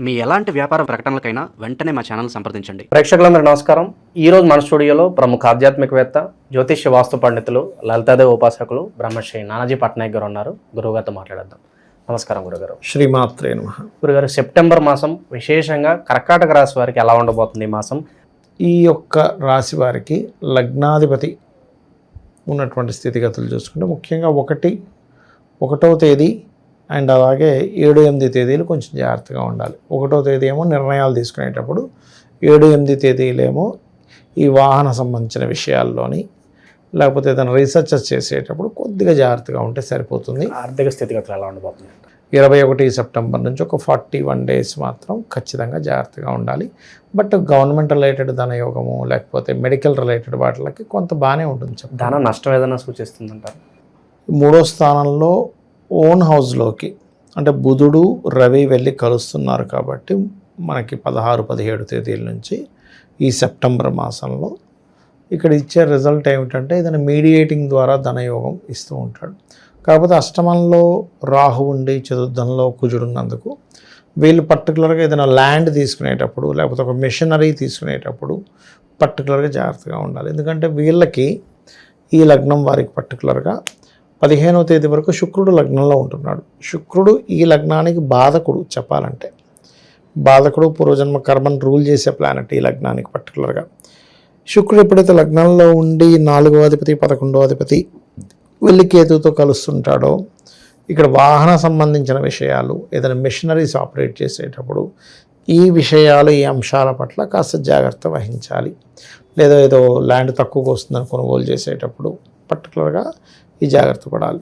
మీ ఎలాంటి వ్యాపార ప్రకటనలకైనా వెంటనే మా ఛానల్ సంప్రదించండి. ప్రేక్షకులందరూ నమస్కారం. ఈరోజు మన స్టూడియోలో ప్రముఖ ఆధ్యాత్మికవేత్త, జ్యోతిష్య వాస్తు పండితులు, లలితాదేవి ఉపాసకులు బ్రహ్మశ్రీ నానాజీ పట్నాయక్ గారు ఉన్నారు. గురువుగారితో మాట్లాడేద్దాం. నమస్కారం గురుగారు. శ్రీమాత్రే నమః. గురుగారు, సెప్టెంబర్ మాసం విశేషంగా కర్కాటక రాశి వారికి ఎలా ఉండబోతుంది ఈ మాసం? ఈ యొక్క రాశి వారికి లగ్నాధిపతి ఉన్నటువంటి స్థితిగతులు చూసుకుంటే ముఖ్యంగా ఒకటవ తేదీ అండ్ అలాగే 7-8 తేదీలు కొంచెం జాగ్రత్తగా ఉండాలి. 1వ తేదీ ఏమో నిర్ణయాలు తీసుకునేటప్పుడు, 7-8 తేదీలేమో ఈ వాహన సంబంధించిన విషయాల్లోని లేకపోతే ఏదైనా రీసెర్చెస్ చేసేటప్పుడు కొద్దిగా జాగ్రత్తగా ఉంటే సరిపోతుంది. ఆర్థిక స్థితిగతులు ఎలా ఉండబోతుంది? 21 సెప్టెంబర్ నుంచి ఒక 41 డేస్ మాత్రం ఖచ్చితంగా జాగ్రత్తగా ఉండాలి. బట్ గవర్నమెంట్ రిలేటెడ్ ధనయోగము లేకపోతే మెడికల్ రిలేటెడ్ వాటికి కొంత బాగానే ఉంటుంది. ధన నష్టం ఏదైనా సూచిస్తుందంటారు? 3వ స్థానంలో ఓన్ హౌస్లోకి అంటే బుధుడు రవి వెళ్ళి కలుస్తున్నారు కాబట్టి మనకి 16-17 తేదీల నుంచి ఈ సెప్టెంబర్ మాసంలో ఇక్కడ ఇచ్చే రిజల్ట్ ఏమిటంటే ఏదైనా మీడియేటింగ్ ద్వారా ధనయోగం ఇస్తూ ఉంటాడు. కాకపోతే అష్టమంలో రాహు ఉండి చతుర్థంలో కుజుడున్నందుకు వీళ్ళు పర్టికులర్గా ఏదైనా ల్యాండ్ తీసుకునేటప్పుడు లేకపోతే ఒక మిషనరీ తీసుకునేటప్పుడు పర్టికులర్గా జాగ్రత్తగా ఉండాలి. ఎందుకంటే వీళ్ళకి ఈ లగ్నం వారికి పర్టికులర్గా 15వ తేదీ వరకు శుక్రుడు లగ్నంలో ఉంటున్నాడు. శుక్రుడు ఈ లగ్నానికి బాధకుడు. చెప్పాలంటే బాధకుడు పూర్వజన్మ కర్మను రూల్ చేసే ప్లానెట్ ఈ లగ్నానికి పర్టికులర్గా. శుక్రుడు ఎప్పుడైతే లగ్నంలో ఉండి 4వ అధిపతి 11వ అధిపతి వెళ్ళి కేతుతో కలుస్తుంటాడో ఇక్కడ వాహన సంబంధించిన విషయాలు ఏదైనా మిషనరీస్ ఆపరేట్ చేసేటప్పుడు ఈ విషయాలు ఈ అంశాల పట్ల కాస్త జాగ్రత్త వహించాలి. లేదా ఏదో ల్యాండ్ తక్కువగా వస్తుందని కొనుగోలు చేసేటప్పుడు పర్టికులర్గా ఈ జాగ్రత్త పడాలి.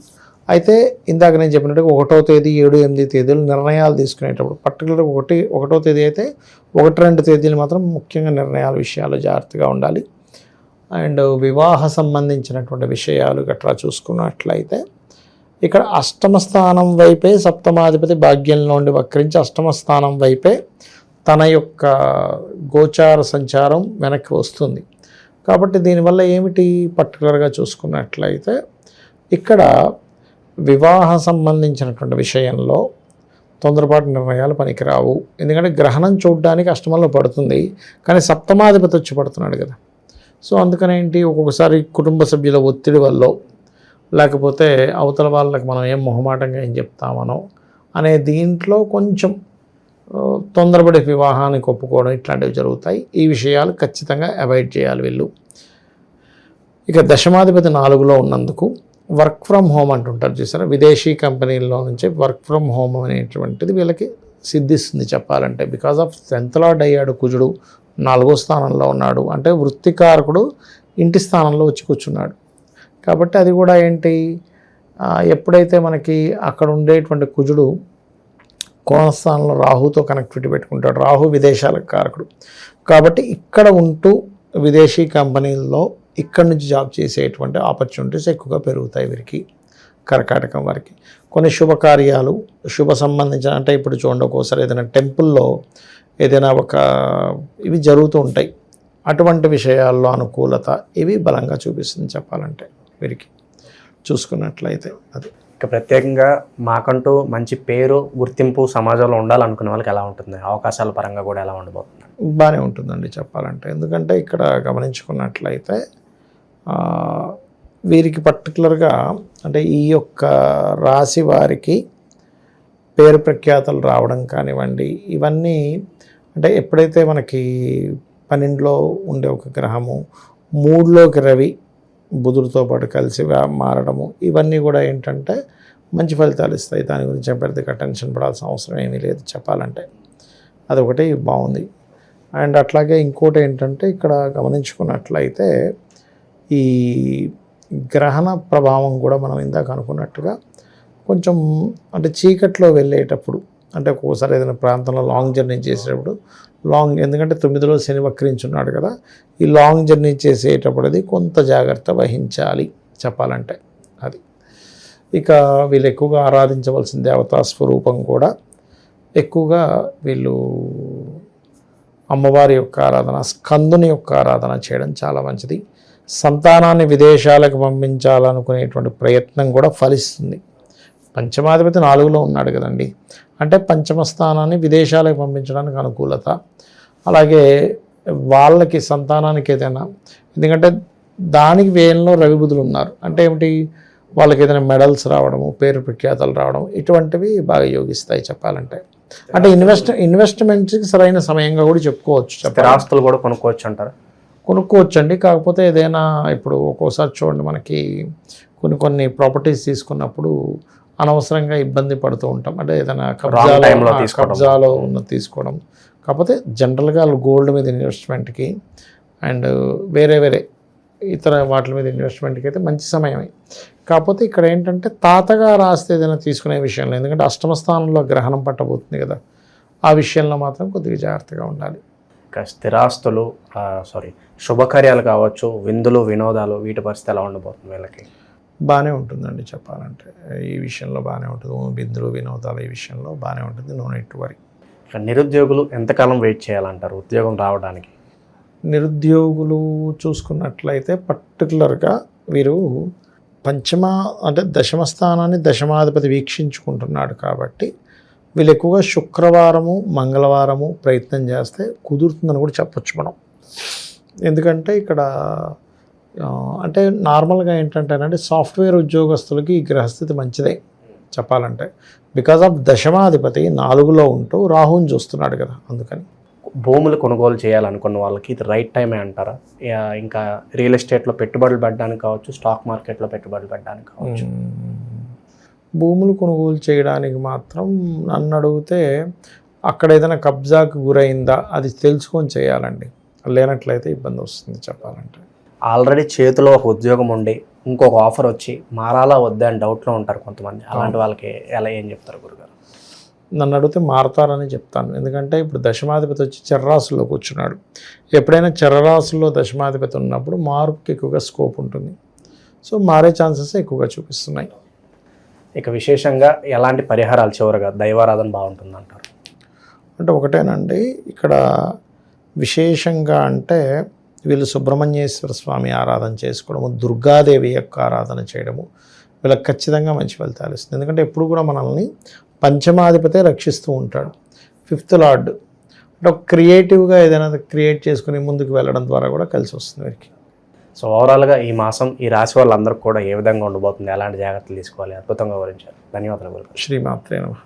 అయితే ఇందాక నేను చెప్పినట్టుగా 1వ తేదీ 7-8 తేదీలు నిర్ణయాలు తీసుకునేటప్పుడు పర్టికులర్గా 1వ తేదీ అయితే 1-2 తేదీలు మాత్రం ముఖ్యంగా నిర్ణయాల విషయాలు జాగ్రత్తగా ఉండాలి. అండ్ వివాహ సంబంధించినటువంటి విషయాలు గట్రా చూసుకున్నట్లయితే ఇక్కడ అష్టమ స్థానం వైపే సప్తమాధిపతి భాగ్యంలో ఉండి వక్రించి అష్టమ స్థానం వైపే తన యొక్క గోచార సంచారం వెనక్కి వస్తుంది. కాబట్టి దీనివల్ల ఏమిటి పర్టికులర్గా చూసుకున్నట్లయితే ఇక్కడ వివాహ సంబంధించినటువంటి విషయంలో తొందరపాటు నిర్ణయాలు పనికిరావు. ఎందుకంటే గ్రహణం చూడడానికి అష్టమంలో పడుతుంది కానీ సప్తమాధిపతి వచ్చి పడుతున్నాడు కదా. సో అందుకనేంటి ఒక్కొక్కసారి కుటుంబ సభ్యుల ఒత్తిడి వల్ల లేకపోతే అవతల వాళ్ళకి మనం ఏం మొహమాటంగా ఏం చెప్తామనో అనే దీంట్లో కొంచెం తొందరపడి వివాహానికి ఒప్పుకోవడం ఇట్లాంటివి జరుగుతాయి. ఈ విషయాలు ఖచ్చితంగా అవాయిడ్ చేయాలి వీళ్ళు. ఇక దశమాధిపతి 4లో ఉన్నందుకు వర్క్ ఫ్రమ్ హోమ్ అంటుంటారు చూసారా, విదేశీ కంపెనీల్లో నుంచి వర్క్ ఫ్రమ్ హోమ్ అనేటువంటిది వీళ్ళకి సిద్ధిస్తుంది చెప్పాలంటే. బికాజ్ ఆఫ్ 10th లార్డ్ అయ్యాడు కుజుడు, 4వ స్థానంలో ఉన్నాడు అంటే వృత్తికారకుడు ఇంటి స్థానంలో వచ్చి కూర్చున్నాడు. కాబట్టి అది కూడా ఏంటి, ఎప్పుడైతే మనకి అక్కడ ఉండేటువంటి కుజుడు కోణస్థానంలో రాహుతో కనెక్టివిటీ పెట్టుకుంటాడు. రాహు విదేశాలకు కారకుడు కాబట్టి ఇక్కడ ఉంటూ విదేశీ కంపెనీల్లో ఇక్కడ నుంచి జాబ్ చేసేటువంటి ఆపర్చునిటీస్ ఎక్కువగా పెరుగుతాయి వీరికి, కర్కాటకం వారికి. కొన్ని శుభకార్యాలు శుభ సంబంధించిన అంటే ఇప్పుడు చూడండి ఒక్కోసారి ఏదైనా టెంపుల్లో ఏదైనా ఇవి జరుగుతూ ఉంటాయి. అటువంటి విషయాల్లో అనుకూలత ఇవి బలంగా చూపిస్తుంది చెప్పాలంటే వీరికి చూసుకున్నట్లయితే. అది ఇక ప్రత్యేకంగా మాకంటూ మంచి పేరు గుర్తింపు సమాజంలో ఉండాలనుకునే వాళ్ళకి ఎలా ఉంటుంది? అవకాశాల పరంగా కూడా ఎలా ఉండబోతుంది? బాగానే ఉంటుందండి చెప్పాలంటే. ఎందుకంటే ఇక్కడ గమనించుకున్నట్లయితే వీరికి పర్టికులర్గా అంటే ఈ యొక్క రాశి వారికి పేరు ప్రఖ్యాతలు రావడం కానివ్వండి, ఇవన్నీ అంటే ఎప్పుడైతే మనకి 12లో ఉండే ఒక గ్రహము 3లోకి రవి బుధుడితో పాటు కలిసి మారడము ఇవన్నీ కూడా ఏంటంటే మంచి ఫలితాలు ఇస్తాయి. దాని గురించి పెద్దగా టెన్షన్ పడాల్సిన అవసరం ఏమీ లేదు చెప్పాలంటే. అదొకటి బాగుంది. అండ్ అట్లాగే ఇంకోటి ఏంటంటే ఇక్కడ గమనించుకున్నట్లయితే ఈ గ్రహణ ప్రభావం కూడా మనం ఇందాక అనుకున్నట్టుగా కొంచెం అంటే చీకట్లో వెళ్ళేటప్పుడు అంటే ఒక్కోసారి ఏదైనా ప్రాంతంలో లాంగ్ జర్నీ చేసేటప్పుడు ఎందుకంటే 9లో శని వక్రించున్నాడు కదా, ఈ లాంగ్ జర్నీ చేసేటప్పుడు అది కొంత జాగ్రత్త వహించాలి చెప్పాలంటే. అది ఇక వీళ్ళు ఎక్కువగా ఆరాధించవలసిన దేవతా స్వరూపం కూడా ఎక్కువగా వీళ్ళు అమ్మవారి యొక్క ఆరాధన, స్కందుని యొక్క ఆరాధన చేయడం చాలా మంచిది. సంతానాన్ని విదేశాలకు పంపించాలనుకునేటువంటి ప్రయత్నం కూడా ఫలిస్తుంది. పంచమాధిపతి 4లో ఉన్నాడు కదండి. అంటే పంచమ స్థానాన్ని విదేశాలకు పంపించడానికి అనుకూలత, అలాగే వాళ్ళకి సంతానానికి ఏదైనా, ఎందుకంటే దానికి వేయంలో రవి బుధులు ఉన్నారు అంటే ఏమిటి, వాళ్ళకి ఏదైనా మెడల్స్ రావడము, పేరు ప్రఖ్యాతలు రావడం, ఇటువంటివి బాగా యోగిస్తాయి చెప్పాలంటే. అంటే ఇన్వెస్ట్మెంట్స్కి సరైన సమయంగా కూడా చెప్పుకోవచ్చు. స్థిరాస్తులు కూడా కొనుక్కోవచ్చు అంటారు. కొనుక్కోవచ్చండి, కాకపోతే ఏదైనా ఇప్పుడు ఒక్కోసారి చూడండి మనకి కొన్ని ప్రాపర్టీస్ తీసుకున్నప్పుడు అనవసరంగా ఇబ్బంది పడుతూ ఉంటాం. అంటే ఏదైనా కబ్జాలో ఉన్నది తీసుకోవడం. కాకపోతే జనరల్గా గోల్డ్ మీద ఇన్వెస్ట్మెంట్కి అండ్ వేరే ఇతర వాటి మీద ఇన్వెస్ట్మెంట్కి అయితే మంచి సమయమే. కాకపోతే ఇక్కడ ఏంటంటే తాతగా రాస్తే ఏదైనా తీసుకునే విషయంలో, ఎందుకంటే అష్టమ స్థానంలో గ్రహణం పట్టబోతుంది కదా, ఆ విషయంలో మాత్రం కొద్దిగా జాగ్రత్తగా ఉండాలి. స్థిరాస్తులు శుభకార్యాలు కావచ్చు, విందులు వినోదాలు, వీటి పరిస్థితి ఎలా ఉండబోతుంది వీళ్ళకి? బాగానే ఉంటుందండి చెప్పాలంటే. ఈ విషయంలో బాగానే ఉంటుంది. బిందులు వినోదాలు ఈ విషయంలో బాగానే ఉంటుంది. No need to worry. నిరుద్యోగులు ఎంతకాలం వెయిట్ చేయాలంటారు ఉద్యోగం రావడానికి? నిరుద్యోగులు చూసుకున్నట్లయితే పర్టికులర్గా వీరు దశమ స్థానాన్ని దశమాధిపతి వీక్షించుకుంటున్నాడు కాబట్టి వీళ్ళు ఎక్కువగా శుక్రవారము మంగళవారము ప్రయత్నం చేస్తే కుదురుతుందని కూడా చెప్పొచ్చు మనం. ఎందుకంటే ఇక్కడ అంటే నార్మల్గా ఏంటంటేనంటే సాఫ్ట్వేర్ ఉద్యోగస్తులకి ఈ గ్రహస్థితి మంచిదే చెప్పాలంటే. బికాజ్ ఆఫ్ దశమాధిపతి 4లో ఉంటూ రాహుని చూస్తున్నాడు కదా, అందుకని. భూములు కొనుగోలు చేయాలనుకున్న వాళ్ళకి ఇది రైట్ టైమే అంటారా? ఇంకా రియల్ ఎస్టేట్లో పెట్టుబడులు పెట్టడానికి కావచ్చు, స్టాక్ మార్కెట్లో పెట్టుబడులు పెట్టడానికి కావచ్చు. భూములు కొనుగోలు చేయడానికి మాత్రం నన్ను అడిగితే అక్కడ ఏదైనా కబ్జాకు గురైందా అది తెలుసుకొని చేయాలండి. లేనట్లయితే ఇబ్బంది వస్తుంది చెప్పాలంటే. ఆల్రెడీ చేతిలో ఒక ఉద్యోగం ఉండి ఇంకొక ఆఫర్ వచ్చి మారాలా వద్దా అని డౌట్లో ఉంటారు కొంతమంది. అలాంటి వాళ్ళకి ఏం చెప్తారు గురుగారు? నన్ను అడిగితే మారతారని చెప్తాను. ఎందుకంటే ఇప్పుడు దశమాధిపతి వచ్చి చర్రాశుల్లో కూర్చున్నాడు. ఎప్పుడైనా చర్రాశుల్లో దశమాధిపతి ఉన్నప్పుడు మార్పుకి ఎక్కువగా స్కోప్ ఉంటుంది. సో మారే ఛాన్సెస్ ఎక్కువగా చూపిస్తున్నాయి. ఇక విశేషంగా ఎలాంటి పరిహారాలు చివరగా దైవారాధన బాగుంటుంది అంటారు? అంటే ఒకటేనండి, ఇక్కడ విశేషంగా అంటే వీళ్ళు సుబ్రహ్మణ్యేశ్వర స్వామి ఆరాధన చేసుకోవడము, దుర్గాదేవి యొక్క ఆరాధన చేయడము వీళ్ళకి ఖచ్చితంగా మంచి ఫలితాలు ఇస్తుంది. ఎందుకంటే ఎప్పుడు కూడా మనల్ని పంచమాధిపతే రక్షిస్తూ ఉంటాడు. 5th లార్డ్ అంటే ఒక క్రియేటివ్గా ఏదైనా క్రియేట్ చేసుకుని ముందుకు వెళ్ళడం ద్వారా కూడా కలిసి వస్తుంది వీరికి. సో ఓవరాల్గా ఈ మాసం ఈ రాశి వాళ్ళందరికీ కూడా ఏ విధంగా ఉండబోతుంది, ఎలాంటి జాగ్రత్తలు తీసుకోవాలి, అద్భుతంగా వివరించారు. ధన్యవాదాలు గురుగారు. శ్రీమాత్రే నమః.